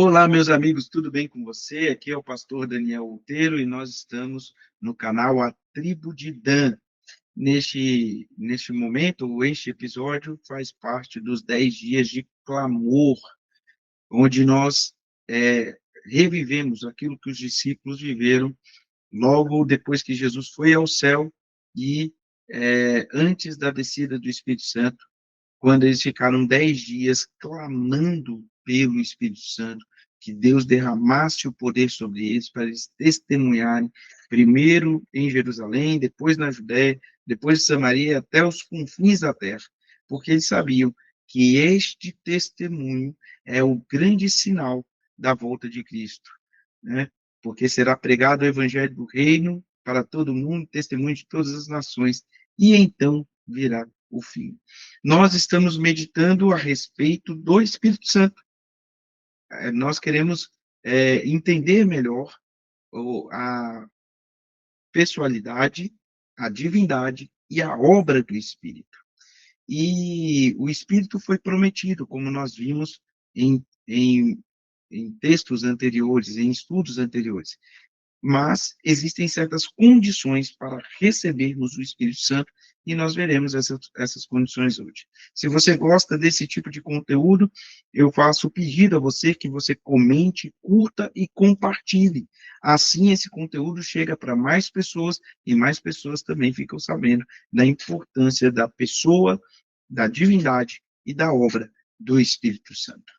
Olá, meus amigos, tudo bem com você? Aqui é o pastor Daniel Outeiro e nós estamos no canal A Tribo de Dan. Neste momento, ou este episódio faz parte dos 10 dias de clamor, onde nós revivemos aquilo que os discípulos viveram logo depois que Jesus foi ao céu e antes da descida do Espírito Santo, quando eles ficaram 10 dias clamando pelo Espírito Santo, que Deus derramasse o poder sobre eles, para eles testemunharem, primeiro em Jerusalém, depois na Judéia, depois em Samaria, até os confins da terra, porque eles sabiam que este testemunho é o grande sinal da volta de Cristo, né? Porque será pregado o evangelho do reino para todo mundo, testemunho de todas as nações, e então virá o fim. Nós estamos meditando a respeito do Espírito Santo. Nós queremos entender melhor a pessoalidade, a divindade e a obra do Espírito. E o Espírito foi prometido, como nós vimos em textos anteriores, em estudos anteriores. Mas existem certas condições para recebermos o Espírito Santo e nós veremos essas condições hoje. Se você gosta desse tipo de conteúdo, eu faço o pedido a você que você comente, curta e compartilhe. Assim, esse conteúdo chega para mais pessoas e mais pessoas também ficam sabendo da importância da pessoa, da divindade e da obra do Espírito Santo.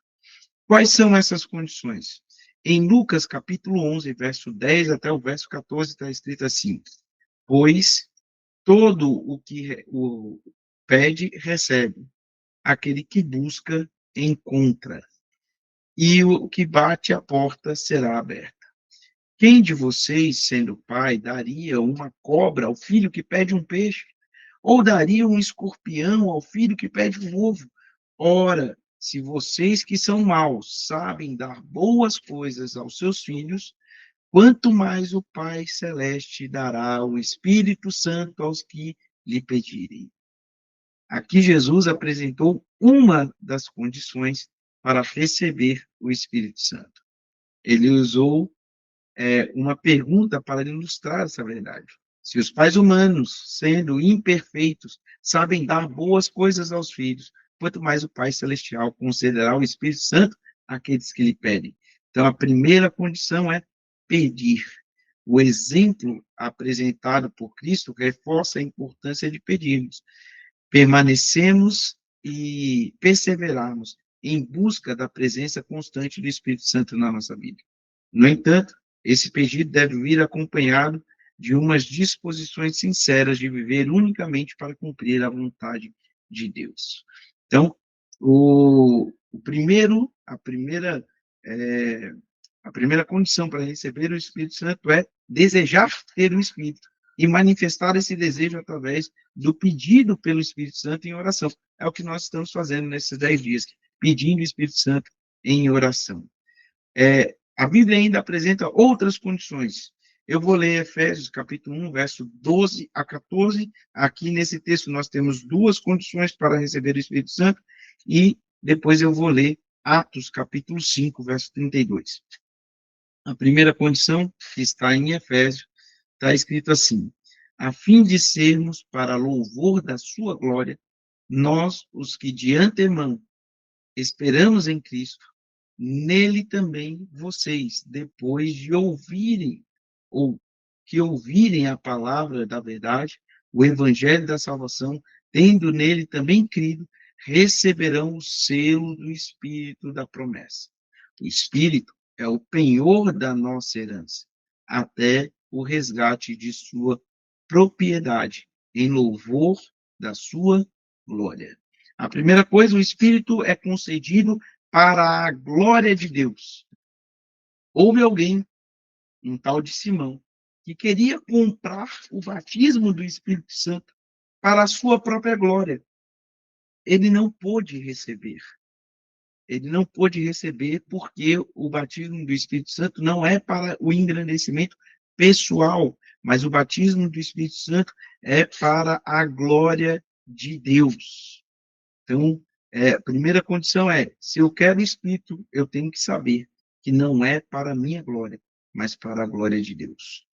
Quais são essas condições? Em Lucas, capítulo 11, verso 10 até o verso 14, está escrito assim: Pois todo o que o pede, recebe. Aquele que busca, encontra. E o que bate, a porta será aberta. Quem de vocês, sendo pai, daria uma cobra ao filho que pede um peixe? Ou daria um escorpião ao filho que pede um ovo? Ora, se vocês que são maus sabem dar boas coisas aos seus filhos, quanto mais o Pai Celeste dará o Espírito Santo aos que lhe pedirem. Aqui Jesus apresentou uma das condições para receber o Espírito Santo. Ele usou uma pergunta para ilustrar essa verdade. Se os pais humanos, sendo imperfeitos, sabem dar boas coisas aos filhos, quanto mais o Pai Celestial concederá o Espírito Santo àqueles que lhe pedem. Então, a primeira condição é pedir. O exemplo apresentado por Cristo reforça a importância de pedirmos. Permanecemos e perseverarmos em busca da presença constante do Espírito Santo na nossa vida. No entanto, esse pedido deve vir acompanhado de umas disposições sinceras de viver unicamente para cumprir a vontade de Deus. Então, o primeiro, a primeira condição para receber o Espírito Santo é desejar ter o Espírito e manifestar esse desejo através do pedido pelo Espírito Santo em oração. É o que nós estamos fazendo nesses 10 dias, pedindo o Espírito Santo em oração. A Bíblia ainda apresenta outras condições. Eu vou ler Efésios, capítulo 1, verso 12 a 14. Aqui nesse texto nós temos duas condições para receber o Espírito Santo, e depois eu vou ler Atos, capítulo 5, verso 32. A primeira condição, que está em Efésios, está escrito assim: a fim de sermos para louvor da sua glória, nós, os que de antemão esperamos em Cristo, nele também vocês, depois de ouvirem, ou que ouvirem a palavra da verdade, o evangelho da salvação, tendo nele também crido, receberão o selo do Espírito da promessa. O Espírito é o penhor da nossa herança, até o resgate de sua propriedade, em louvor da sua glória. A primeira coisa, o Espírito é concedido para a glória de Deus. Houve alguém, um tal de Simão, que queria comprar o batismo do Espírito Santo para a sua própria glória. Ele não pôde receber. Ele não pôde receber porque o batismo do Espírito Santo não é para o engrandecimento pessoal, mas o batismo do Espírito Santo é para a glória de Deus. Então, a primeira condição é, se eu quero o Espírito, eu tenho que saber que não é para a minha glória, mas para a glória de Deus.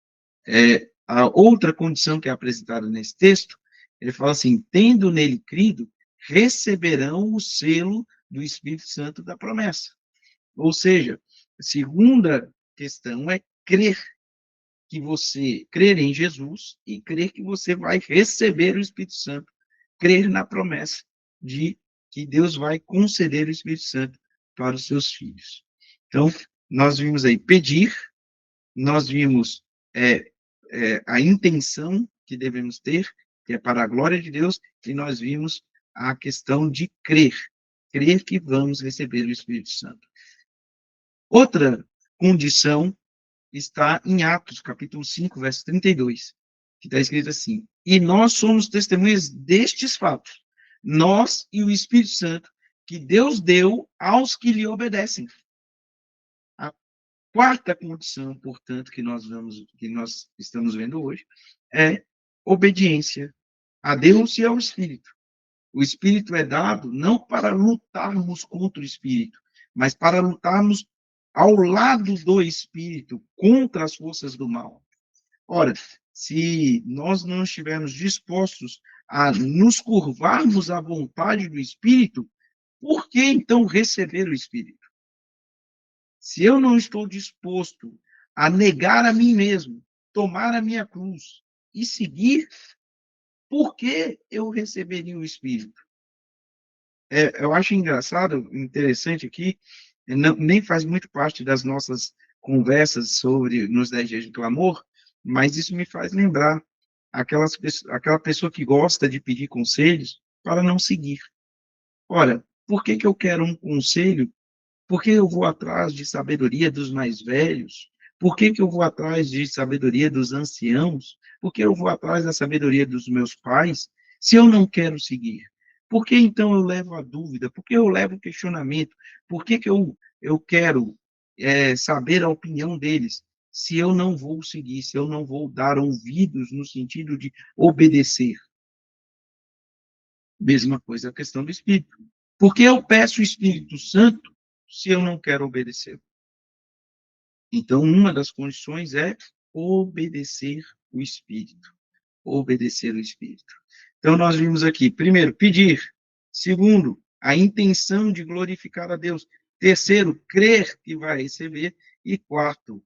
A outra condição que é apresentada nesse texto, ele fala assim: tendo nele crido, receberão o selo do Espírito Santo da promessa. Ou seja, a segunda questão é crer em Jesus e crer que você vai receber o Espírito Santo, crer na promessa de que Deus vai conceder o Espírito Santo para os seus filhos. Então, nós vimos aí pedir, nós vimos a intenção que devemos ter, que é para a glória de Deus, e nós vimos a questão de crer que vamos receber o Espírito Santo. Outra condição está em Atos, capítulo 5, verso 32, que está escrito assim: e nós somos testemunhas destes fatos, nós e o Espírito Santo, que Deus deu aos que lhe obedecem. A quarta condição, portanto, que nós estamos vendo hoje, é obediência a Deus e ao Espírito. O Espírito é dado não para lutarmos contra o Espírito, mas para lutarmos ao lado do Espírito, contra as forças do mal. Ora, se nós não estivermos dispostos a nos curvarmos à vontade do Espírito, por que então receber o Espírito? Se eu não estou disposto a negar a mim mesmo, tomar a minha cruz e seguir, por que eu receberia o Espírito? Eu acho engraçado, interessante aqui, nem faz muito parte das nossas conversas sobre nos 10 dias de clamor, mas isso me faz lembrar aquela pessoa que gosta de pedir conselhos para não seguir. Ora, por que eu quero um conselho? Por que eu vou atrás de sabedoria dos mais velhos? Por que eu vou atrás de sabedoria dos anciãos? Por que eu vou atrás da sabedoria dos meus pais, se eu não quero seguir? Por que então eu levo a dúvida? Por que eu levo o questionamento? Por que eu quero saber a opinião deles, se eu não vou seguir, se eu não vou dar ouvidos no sentido de obedecer? Mesma coisa a questão do Espírito. Por que eu peço o Espírito Santo se eu não quero obedecer? Então, uma das condições é obedecer o Espírito. Obedecer o Espírito. Então, nós vimos aqui, primeiro, pedir. Segundo, a intenção de glorificar a Deus. Terceiro, crer que vai receber. E quarto,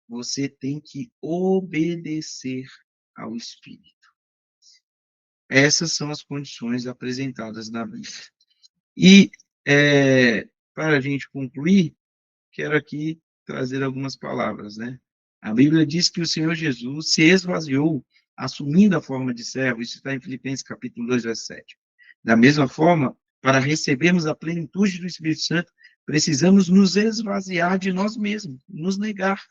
você tem que obedecer ao Espírito. Essas são as condições apresentadas na Bíblia. E, para a gente concluir, quero aqui trazer algumas palavras, né? A Bíblia diz que o Senhor Jesus se esvaziou, assumindo a forma de servo, isso está em Filipenses capítulo 2, verso 7. Da mesma forma, para recebermos a plenitude do Espírito Santo, precisamos nos esvaziar de nós mesmos, nos negar.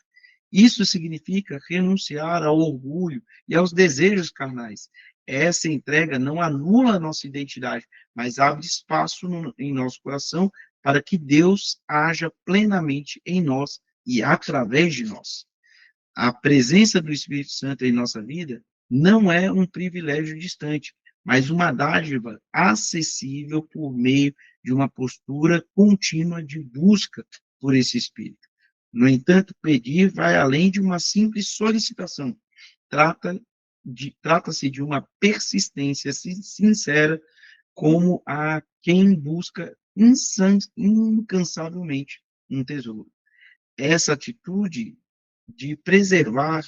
Isso significa renunciar ao orgulho e aos desejos carnais. Essa entrega não anula a nossa identidade, mas abre espaço em nosso coração para que Deus haja plenamente em nós e através de nós. A presença do Espírito Santo em nossa vida não é um privilégio distante, mas uma dádiva acessível por meio de uma postura contínua de busca por esse Espírito. No entanto, pedir vai além de uma simples solicitação. Trata-se de uma persistência sincera, como a quem busca incansavelmente um tesouro. Essa atitude de perseverar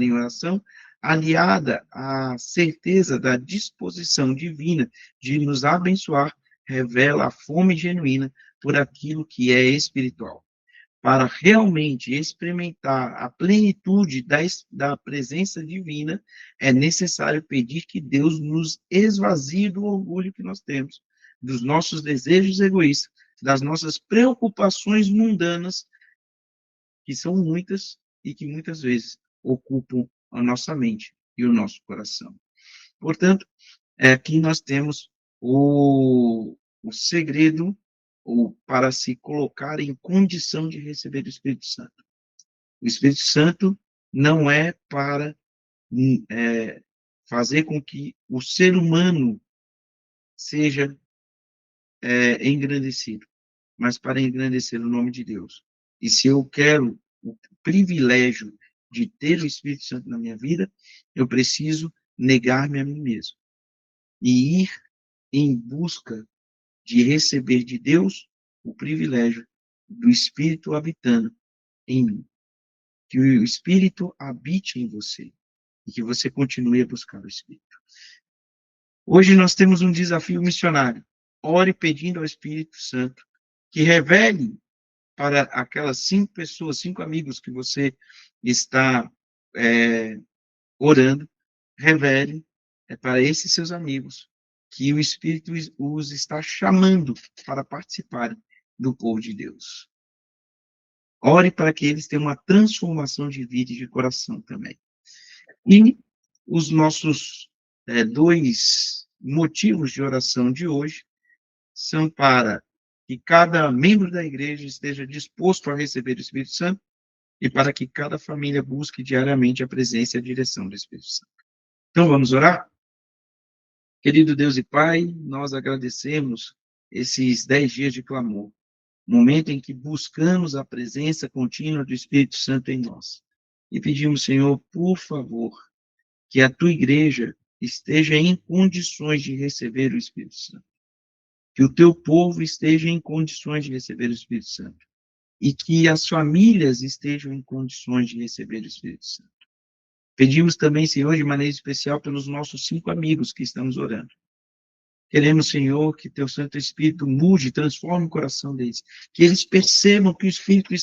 em oração, aliada à certeza da disposição divina de nos abençoar, revela a fome genuína por aquilo que é espiritual. Para realmente experimentar a plenitude da presença divina, é necessário pedir que Deus nos esvazie do orgulho que nós temos, dos nossos desejos egoístas, das nossas preocupações mundanas, que são muitas e que muitas vezes ocupam a nossa mente e o nosso coração. Portanto, aqui nós temos o segredo para se colocar em condição de receber o Espírito Santo. O Espírito Santo não é para fazer com que o ser humano seja engrandecido, mas para engrandecer o nome de Deus. E se eu quero o privilégio de ter o Espírito Santo na minha vida, eu preciso negar-me a mim mesmo e ir em busca de receber de Deus o privilégio do Espírito habitando em mim. Que o Espírito habite em você e que você continue a buscar o Espírito. Hoje nós temos um desafio missionário. Ore pedindo ao Espírito Santo que revele para aquelas 5 pessoas, 5 amigos que você está orando, revele para esses seus amigos que o Espírito os está chamando para participarem do povo de Deus. Ore para que eles tenham uma transformação de vida e de coração também. E os nossos 2 motivos de oração de hoje são para que cada membro da igreja esteja disposto a receber o Espírito Santo e para que cada família busque diariamente a presença e a direção do Espírito Santo. Então, vamos orar? Querido Deus e Pai, nós agradecemos esses 10 dias de clamor, momento em que buscamos a presença contínua do Espírito Santo em nós. E pedimos, Senhor, por favor, que a tua igreja esteja em condições de receber o Espírito Santo. Que o teu povo esteja em condições de receber o Espírito Santo. E que as famílias estejam em condições de receber o Espírito Santo. Pedimos também, Senhor, de maneira especial pelos nossos 5 amigos que estamos orando. Queremos, Senhor, que teu Santo Espírito mude, transforme o coração deles. Que eles percebam que o Espírito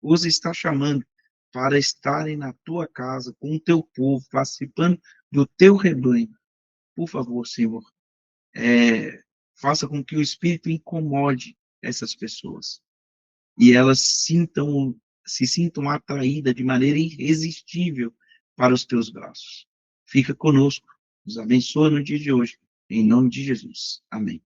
os está chamando para estarem na tua casa, com o teu povo, participando do teu rebanho. Por favor, Senhor, faça com que o Espírito incomode essas pessoas e elas se sintam atraídas de maneira irresistível para os teus braços. Fica conosco, nos abençoa no dia de hoje, em nome de Jesus. Amém.